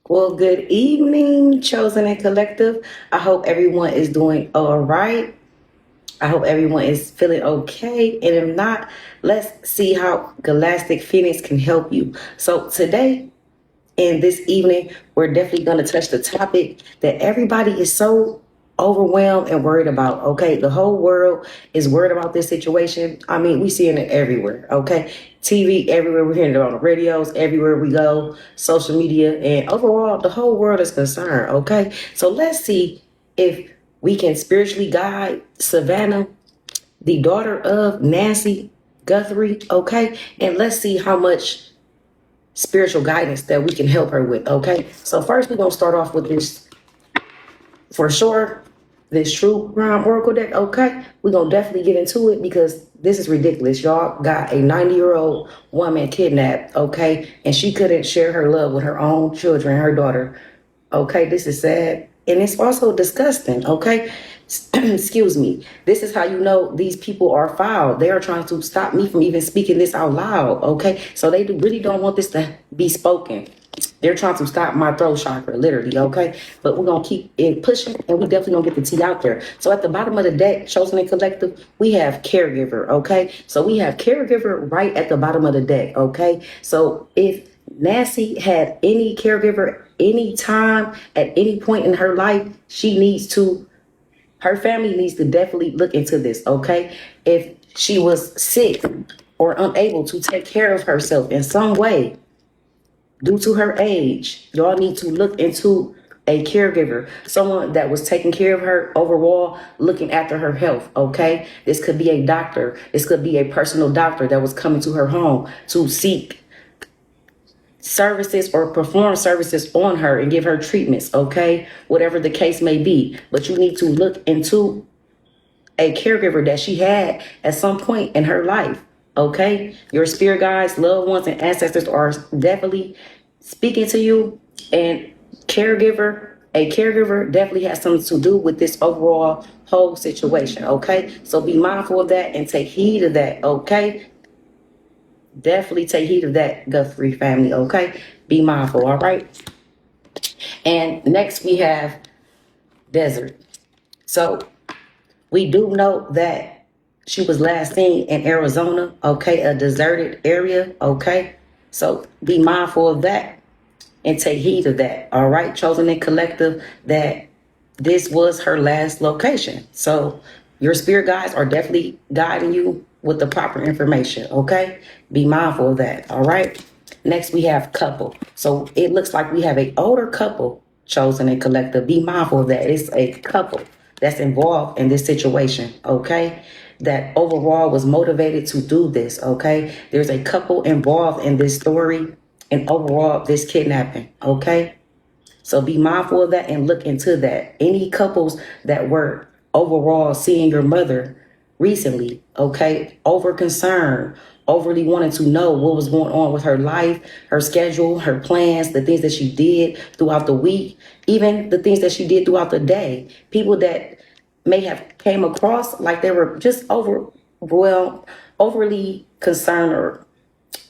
Well, good evening, Chosen and Collective. I hope everyone is doing all right. I hope everyone is feeling okay. And if not, let's see how Galactic Phoenix can help you. So, today and this evening, we're definitely going to touch the topic that everybody is so overwhelmed and worried about. Okay, the whole world is worried about this situation. I mean, we seeing it everywhere. Okay, TV everywhere. We're hearing it on the radios everywhere we go, social media, and overall, the whole world is concerned. Okay, so let's see if we can spiritually guide Savannah, the daughter of Nancy Guthrie. Okay, and let's see how much spiritual guidance that we can help her with. Okay, so first we're gonna start off with this for sure, this true crime oracle deck. Okay, we're gonna definitely get into it because this is ridiculous. Y'all got a 90-year-old woman kidnapped, okay, and she couldn't share her love with her own children, her daughter. Okay, this is sad and it's also disgusting. Okay, excuse me. This is how you know these people are foul. They are trying to stop me from even speaking this out loud. Okay, so they really don't want this to be spoken. They're trying to stop my throat chakra, literally. Okay, but we're gonna keep it pushing, and we definitely gonna get the tea out there. So at the bottom of the deck, Chosen and Collective, we have caregiver. Okay, so we have caregiver right at the bottom of the deck. Okay, so if Nancy had any caregiver any time at any point in her life, her family needs to definitely look into this, okay? If she was sick or unable to take care of herself in some way due to her age, y'all need to look into a caregiver, someone that was taking care of her overall, looking after her health, okay? This could be a doctor. This could be a personal doctor that was coming to her home to seek services or perform services on her and give her treatments, okay? Whatever the case may be. But you need to look into a caregiver that she had at some point in her life, okay? Your spirit guides, loved ones, and ancestors are definitely speaking to you. And a caregiver definitely has something to do with this overall whole situation, okay? So be mindful of that and take heed of that, okay? Definitely take heed of that, Guthrie family, okay? Be mindful, all right? And next we have desert. So we do know that she was last seen in Arizona, okay? A deserted area, okay? So be mindful of that and take heed of that, all right? Chosen and Collective, that this was her last location. So your spirit guides are definitely guiding you with the proper information, okay? Be mindful of that, all right? Next, we have couple. So it looks like we have a older couple, Chosen and Collective. Be mindful of that. It's a couple that's involved in this situation, okay? That overall was motivated to do this, okay? There's a couple involved in this story and overall this kidnapping, okay? So be mindful of that and look into that. Any couples that were overall seeing your mother recently, okay, over concerned, overly wanting to know what was going on with her life, her schedule, her plans, the things that she did throughout the week, even the things that she did throughout the day. People that may have came across like they were just overly concerned or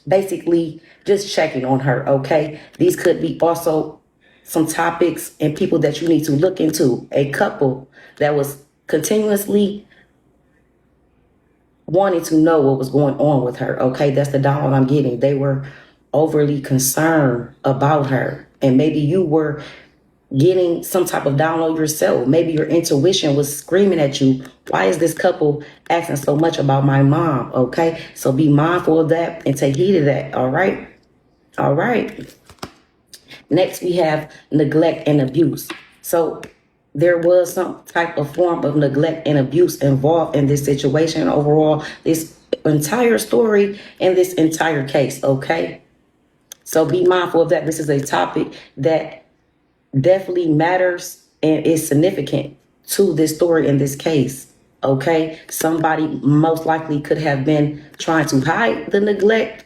basically just checking on her, okay? These could be also some topics and people that you need to look into. A couple that was continuously wanting to know what was going on with her, okay? That's the download I'm getting. They were overly concerned about her. And maybe you were getting some type of download yourself. Maybe your intuition was screaming at you, why is this couple asking so much about my mom, okay? So be mindful of that and take heed of that, all right? All right. Next, we have neglect and abuse. So there was some type of form of neglect and abuse involved in this situation overall, this entire story and this entire case, okay? So be mindful of that. This is a topic that definitely matters and is significant to this story in this case, okay? Somebody most likely could have been trying to hide the neglect,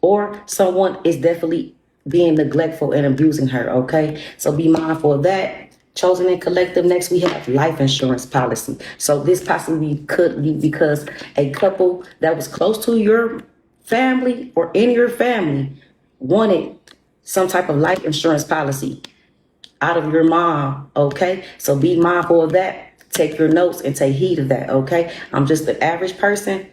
or someone is definitely being neglectful and abusing her, okay? So be mindful of that. Chosen and Collective, next we have life insurance policy. So this possibly could be because a couple that was close to your family or in your family wanted some type of life insurance policy out of your mom, okay? So be mindful of that. Take your notes and take heed of that, okay? I'm just the average person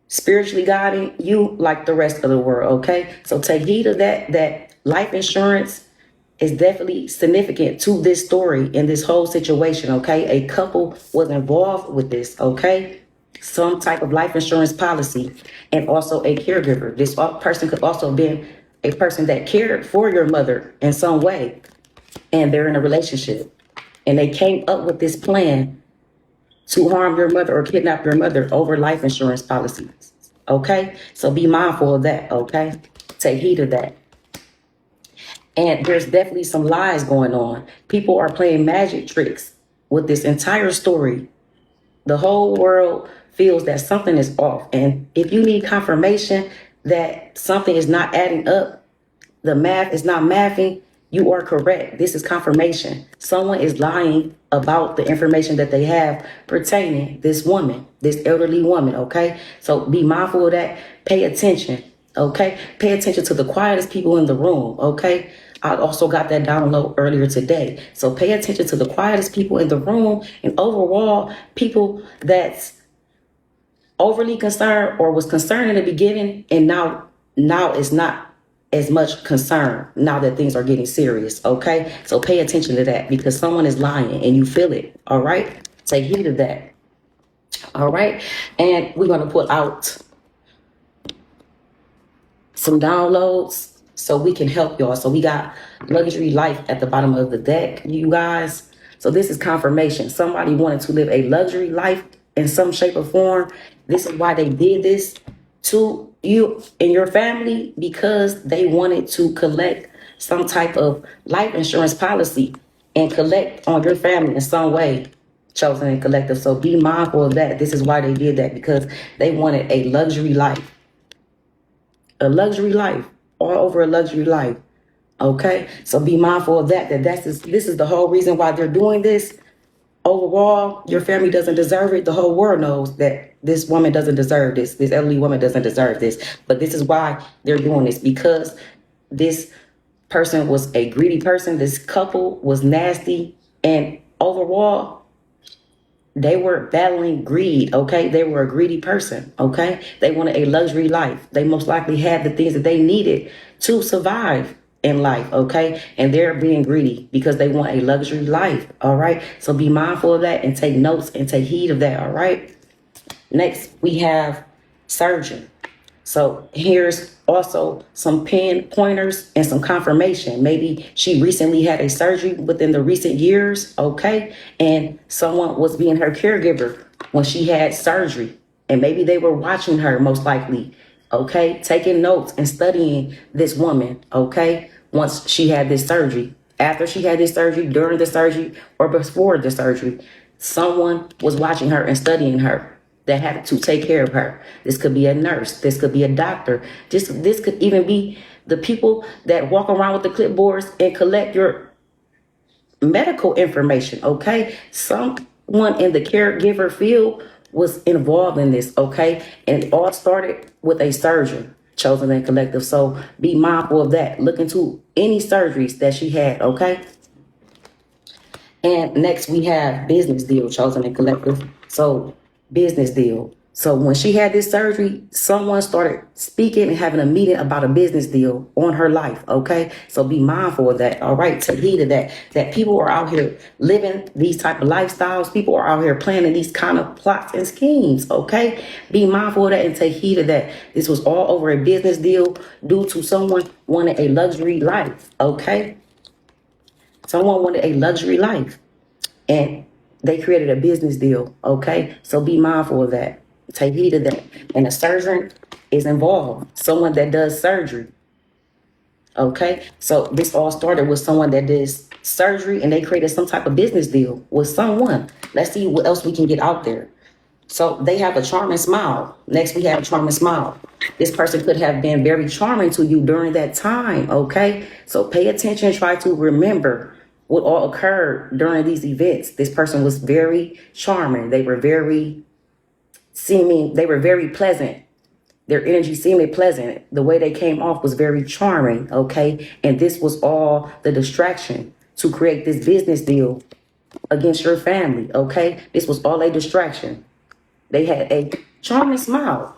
spiritually guiding you like the rest of the world, okay? So take heed of that life insurance is definitely significant to this story and this whole situation, okay? A couple was involved with this, okay? Some type of life insurance policy and also a caregiver. This person could also have been a person that cared for your mother in some way, and they're in a relationship and they came up with this plan to harm your mother or kidnap your mother over life insurance policies. Okay? So be mindful of that, okay? Take heed of that. And there's definitely some lies going on. People are playing magic tricks with this entire story. The whole world feels that something is off. And if you need confirmation that something is not adding up, the math is not mathing, you are correct. This is confirmation. Someone is lying about the information that they have pertaining this woman, this elderly woman, okay? So be mindful of that. Pay attention, okay? Pay attention to the quietest people in the room, okay? I also got that download earlier today. So pay attention to the quietest people in the room and overall people that's overly concerned or was concerned in the beginning and now it's not as much concern now that things are getting serious, okay? So pay attention to that because someone is lying and you feel it, all right? Take heed of that, all right? And we're going to put out some downloads so we can help y'all. So we got Luxury Life at the bottom of the deck, you guys. So this is confirmation. Somebody wanted to live a luxury life in some shape or form. This is why they did this to you and your family, because they wanted to collect some type of life insurance policy and collect on your family in some way, chosen and collective. So be mindful of that. This is why they did that, because they wanted a luxury life. A luxury life, all over a luxury life. Okay, so be mindful of that. This is the whole reason why they're doing this. Overall, your family doesn't deserve it. The whole world knows that this woman doesn't deserve this. This elderly woman doesn't deserve this. But this is why they're doing this, because this person was a greedy person. This couple was nasty. And overall, they were battling greed, okay? They were a greedy person, okay? They wanted a luxury life. They most likely had the things that they needed to survive in life, okay? And they're being greedy because they want a luxury life, all right? So be mindful of that and take notes and take heed of that, all right? Next, we have surgeon. So here's also some pin pointers and some confirmation. Maybe she recently had a surgery within the recent years, okay? And someone was being her caregiver when she had surgery. And maybe they were watching her, most likely, okay? Taking notes and studying this woman, okay? Once she had this surgery. After she had this surgery, during the surgery, or before the surgery, someone was watching her and studying her that had to take care of her. This could be a nurse. This could be a doctor. This could even be the people that walk around with the clipboards and collect your medical information, okay? Someone in the caregiver field was involved in this, okay? And it all started with a surgeon, chosen and collective. So be mindful of that. Look into any surgeries that she had, okay? And next we have business deal, chosen and collective. So business deal. So when she had this surgery, someone started speaking and having a meeting about a business deal on her life, okay? So be mindful of that, all right? Take heed of that, that people are out here living these type of lifestyles. People are out here planning these kind of plots and schemes, okay? Be mindful of that and take heed of that. This was all over a business deal due to someone wanting a luxury life, okay? Someone wanted a luxury life. And they created a business deal, okay? So be mindful of that. Take heed of that. And a surgeon is involved, someone that does surgery, okay? So this all started with someone that does surgery and they created some type of business deal with someone. Let's see what else we can get out there. So they have a charming smile. Next, we have a charming smile. This person could have been very charming to you during that time, okay? So pay attention, try to remember what all occurred during these events. This person was very charming. They were very pleasant Their energy seemed pleasant. The way they came off was very charming, okay? And this was all the distraction to create this business deal against your family, okay? This was all a distraction. They had a charming smile.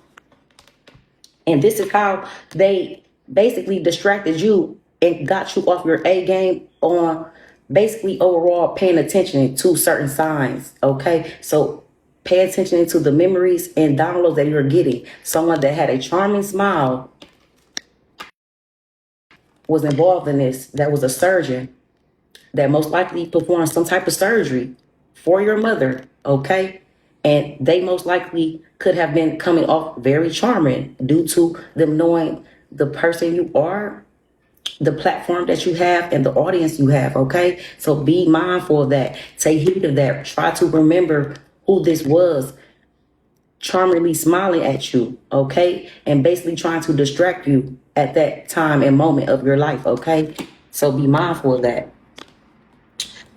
And this is how they basically distracted you and got you off your A game on basically overall paying attention to certain signs, okay? So pay attention to the memories and downloads that you're getting. Someone that had a charming smile was involved in this, that was a surgeon that most likely performed some type of surgery for your mother, okay? And they most likely could have been coming off very charming due to them knowing the person you are, the platform that you have, and the audience you have, okay? So be mindful of that. Take heed of that. Try to remember who this was charmingly smiling at you, okay? And basically trying to distract you at that time and moment of your life, okay? So be mindful of that.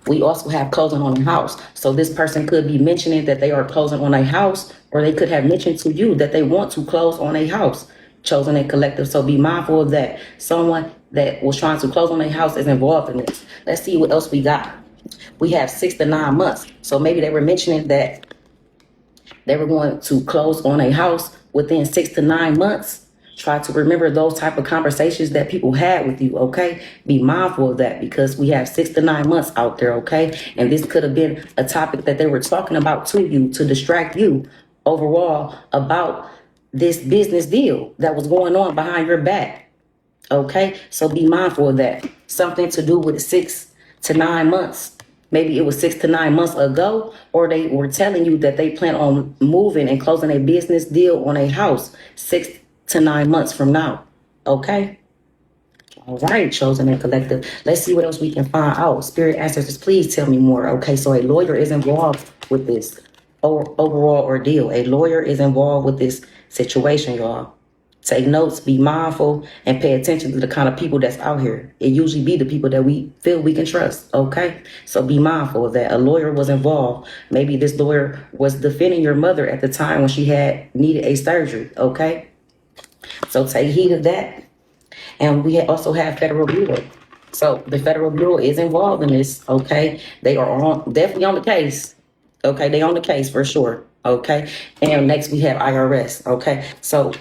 We also have closing on a house. So this person could be mentioning that they are closing on a house, or they could have mentioned to you that they want to close on a house, chosen a collective. So be mindful of that. Someone that was trying to close on a house is involved in this. Let's see what else we got. We have 6 to 9 months. So maybe they were mentioning that they were going to close on a house within 6 to 9 months. Try to remember those type of conversations that people had with you, okay? Be mindful of that because we have 6 to 9 months out there, okay? And this could have been a topic that they were talking about to you to distract you overall about this business deal that was going on behind your back, okay? So be mindful of that. Something to do with 6 to 9 months. Maybe it was 6 to 9 months ago, or they were telling you that they plan on moving and closing a business deal on a house 6 to 9 months from now. Okay? All right, chosen and collective. Let's see what else we can find out. Spirit ancestors, please tell me more. Okay, so a lawyer is involved with this overall ordeal. A lawyer is involved with this situation, y'all. Take notes, be mindful, and pay attention to the kind of people that's out here. It usually be the people that we feel we can trust, okay? So be mindful of that. A lawyer was involved. Maybe this lawyer was defending your mother at the time when she had needed a surgery, okay? So take heed of that. And we also have Federal Bureau. So the Federal Bureau is involved in this, okay? They are definitely on the case, okay? They on the case for sure, okay? And next we have IRS, okay? So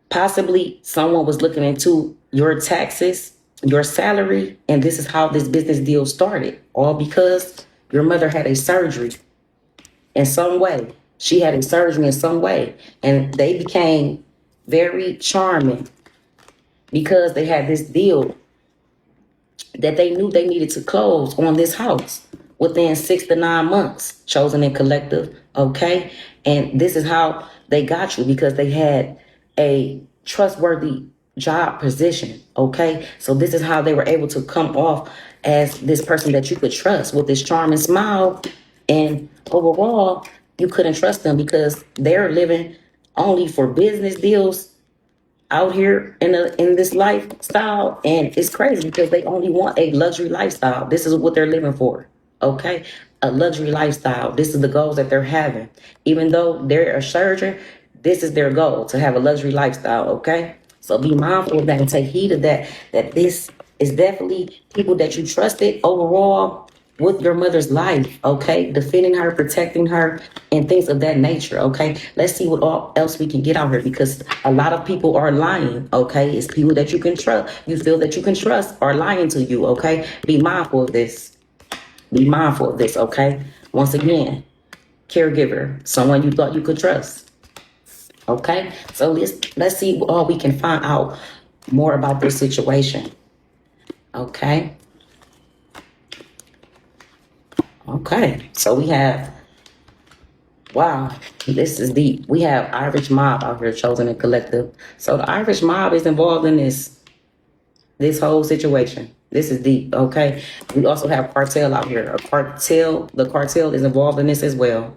possibly someone was looking into your taxes, your salary, and this is how this business deal started. All because your mother had a surgery in some way. She had a surgery in some way. And they became very charming because they had this deal that they knew they needed to close on this house within 6 to 9 months, chosen and collective, okay? And this is how they got you because they had a trustworthy job position, okay? So this is how they were able to come off as this person that you could trust with this charming smile. And overall, you couldn't trust them because they're living only for business deals out here in this lifestyle, and it's crazy because they only want a luxury lifestyle. This is what they're living for, okay? A luxury lifestyle. This is the goals that they're having. Even though they're a surgeon, this is their goal, to have a luxury lifestyle, okay? So be mindful of that and take heed of that, that this is definitely people that you trusted overall with your mother's life, okay? Defending her, protecting her, and things of that nature, okay? Let's see what else we can get out here because a lot of people are lying, okay? It's people that you can trust, you feel that you can trust are lying to you, okay? Be mindful of this. Be mindful of this, okay? Once again, caregiver, someone you thought you could trust, okay? So let's see what all we can find out more about this situation, okay? Okay, so we have, wow, this is deep. We have Irish mob out here, chosen and collective. So the Irish mob is involved in this whole situation. This is deep, okay? We also have cartel out here. The cartel is involved in this as well.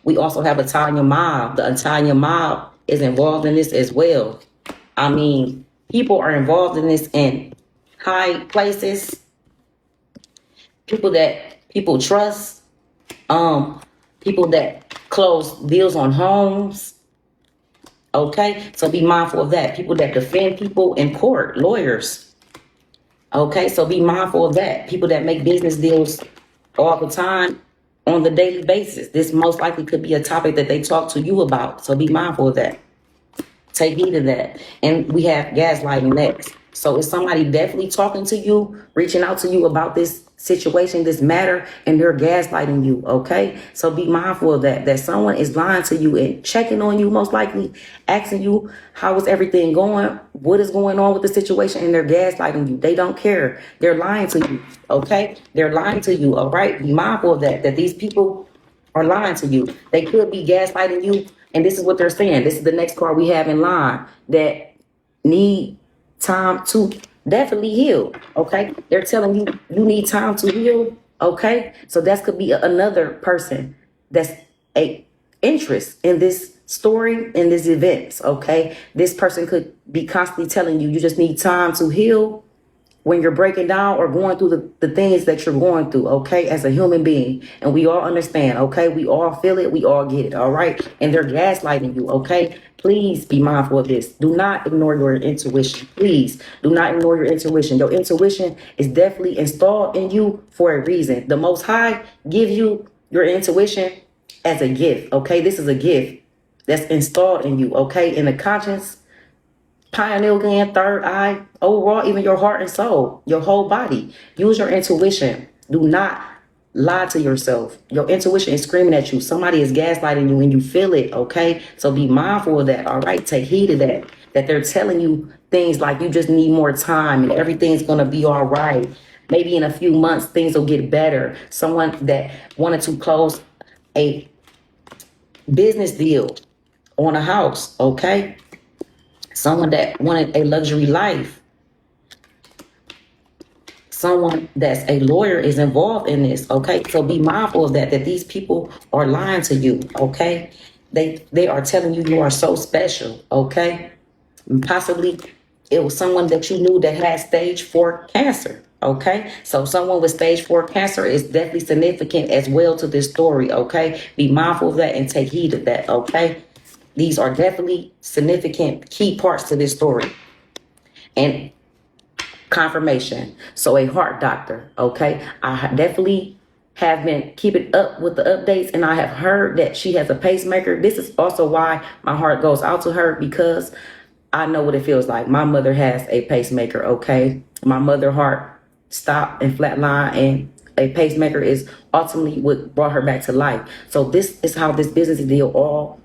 We also have Italian mob. The Italian mob is involved in this as well. I mean, people are involved in this in high places. People that people trust, people that close deals on homes, Okay, so be mindful of that. People that defend people in court, lawyers. Okay, so be mindful of that. People that make business deals all the time on the daily basis. This most likely could be a topic that they talk to you about. So be mindful of that. Take heed of that. And we have gaslighting next. So is somebody definitely talking to you, reaching out to you about this situation, this matter, and they're gaslighting you, okay? So be mindful of that, that someone is lying to you and checking on you, most likely asking you, how is everything going? What is going on with the situation? And they're gaslighting you. They don't care. They're lying to you, okay? They're lying to you, all right? Be mindful of that, that these people are lying to you. They could be gaslighting you, and this is what they're saying. This is the next card we have in line that need time to definitely heal. Okay, they're telling you you need time to heal. Okay, so that could be another person that's a interest in this story, in this events. Okay, this person could be constantly telling you you just need time to heal when you're breaking down or going through the things that you're going through, okay, as a human being. And we all understand, okay? We all feel it. We all get it, all right? And they're gaslighting you, okay? Please be mindful of this. Do not ignore your intuition. Please do not ignore your intuition. Your intuition is definitely installed in you for a reason. The Most High give you your intuition as a gift, okay? This is a gift that's installed in you, okay? In the conscience, pineal gland, third eye, overall, even your heart and soul, your whole body. Use your intuition. Do not lie to yourself. Your intuition is screaming at you. Somebody is gaslighting you and you feel it, okay? So be mindful of that, all right? Take heed of that, that they're telling you things like you just need more time and everything's going to be all right. Maybe in a few months, things will get better. Someone that wanted to close a business deal on a house, okay? Someone that wanted a luxury life. Someone that's a lawyer is involved in this, okay? So be mindful of that these people are lying to you, okay? They are telling you you are so special, okay? Possibly it was someone that you knew that had stage 4 cancer, okay? So someone with stage 4 cancer is definitely significant as well to this story, okay? Be mindful of that and take heed of that, okay? These are definitely significant key parts to this story. And confirmation. So a heart doctor, okay? I definitely have been keeping up with the updates, and I have heard that she has a pacemaker. This is also why my heart goes out to her, because I know what it feels like. My mother has a pacemaker, okay? My mother's heart stopped and flatlined, and a pacemaker is ultimately what brought her back to life. So this is how this business deal all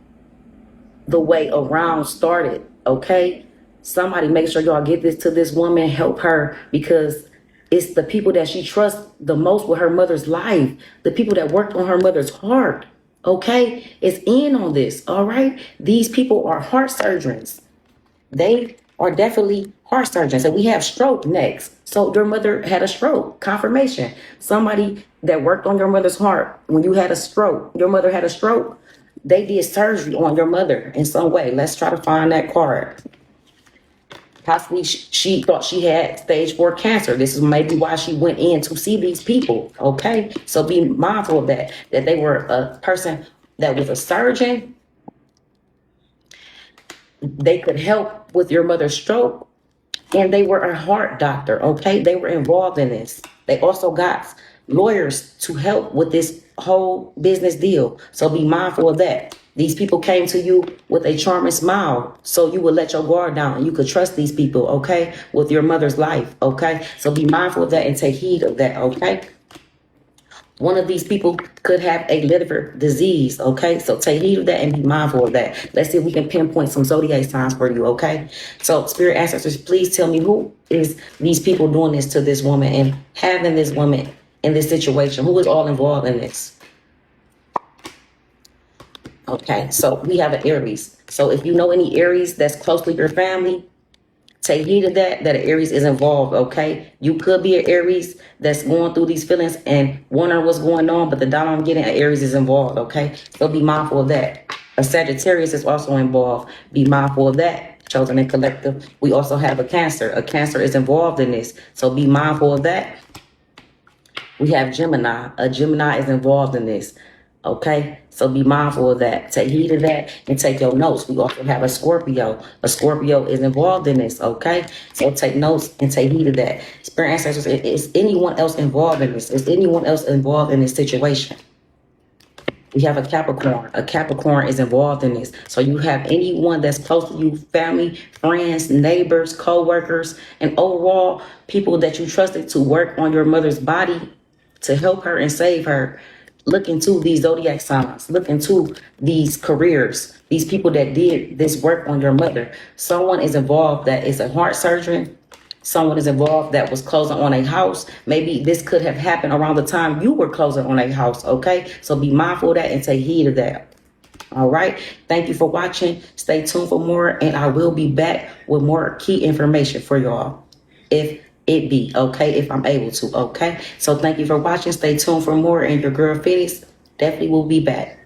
the way around started, okay? Somebody make sure y'all get this to this woman, help her, because it's the people that she trusts the most with her mother's life, the people that worked on her mother's heart, okay? It's in on this, all right? These people are heart surgeons. They are definitely heart surgeons. And we have stroke next. So your mother had a stroke, confirmation. Somebody that worked on your mother's heart, when you had a stroke, your mother had a stroke, they did surgery on your mother in some way. Let's try to find that card. Possibly she thought she had stage 4 cancer. This is maybe why she went in to see these people, okay? So be mindful of that they were a person that was a surgeon. They could help with your mother's stroke, and they were a heart doctor, okay? They were involved in this. They also got lawyers to help with this whole business deal. So be mindful of that. These people came to you with a charming smile, so you would let your guard down and you could trust these people, okay, with your mother's life, okay? So be mindful of that and take heed of that, okay? One of these people could have a liver disease, okay? So take heed of that and be mindful of that. Let's see if we can pinpoint some zodiac signs for you, okay? So spirit ancestors, please tell me, who is these people doing this to this woman and having this woman in this situation? Who is all involved in this? Okay, so we have an Aries. So if you know any Aries that's close to your family, take heed of that an Aries is involved, okay? You could be an Aries that's going through these feelings and wondering what's going on, but the dot I'm getting, an Aries is involved, okay? So be mindful of that. A Sagittarius is also involved. Be mindful of that, chosen and collective. We also have a Cancer. A Cancer is involved in this, so be mindful of that. We have Gemini. A Gemini is involved in this. Okay, so be mindful of that. Take heed of that and take your notes. We also have a Scorpio. A Scorpio is involved in this. Okay, so take notes and take heed of that. Spirit ancestors, is anyone else involved in this? Is anyone else involved in this situation? We have a Capricorn. A Capricorn is involved in this. So you have anyone that's close to you, family, friends, neighbors, co-workers, and overall people that you trusted to work on your mother's body to help her and save her. Look into these zodiac signs. Look into these careers. These people that did this work on your mother. Someone is involved that is a heart surgeon. Someone is involved that was closing on a house. Maybe this could have happened around the time you were closing on a house, okay? So be mindful of that and take heed of that. All right. Thank you for watching. Stay tuned for more, and I will be back with more key information for y'all. If it be, okay? If I'm able to, okay? So thank you for watching. Stay tuned for more, and your girl Phoenix definitely will be back.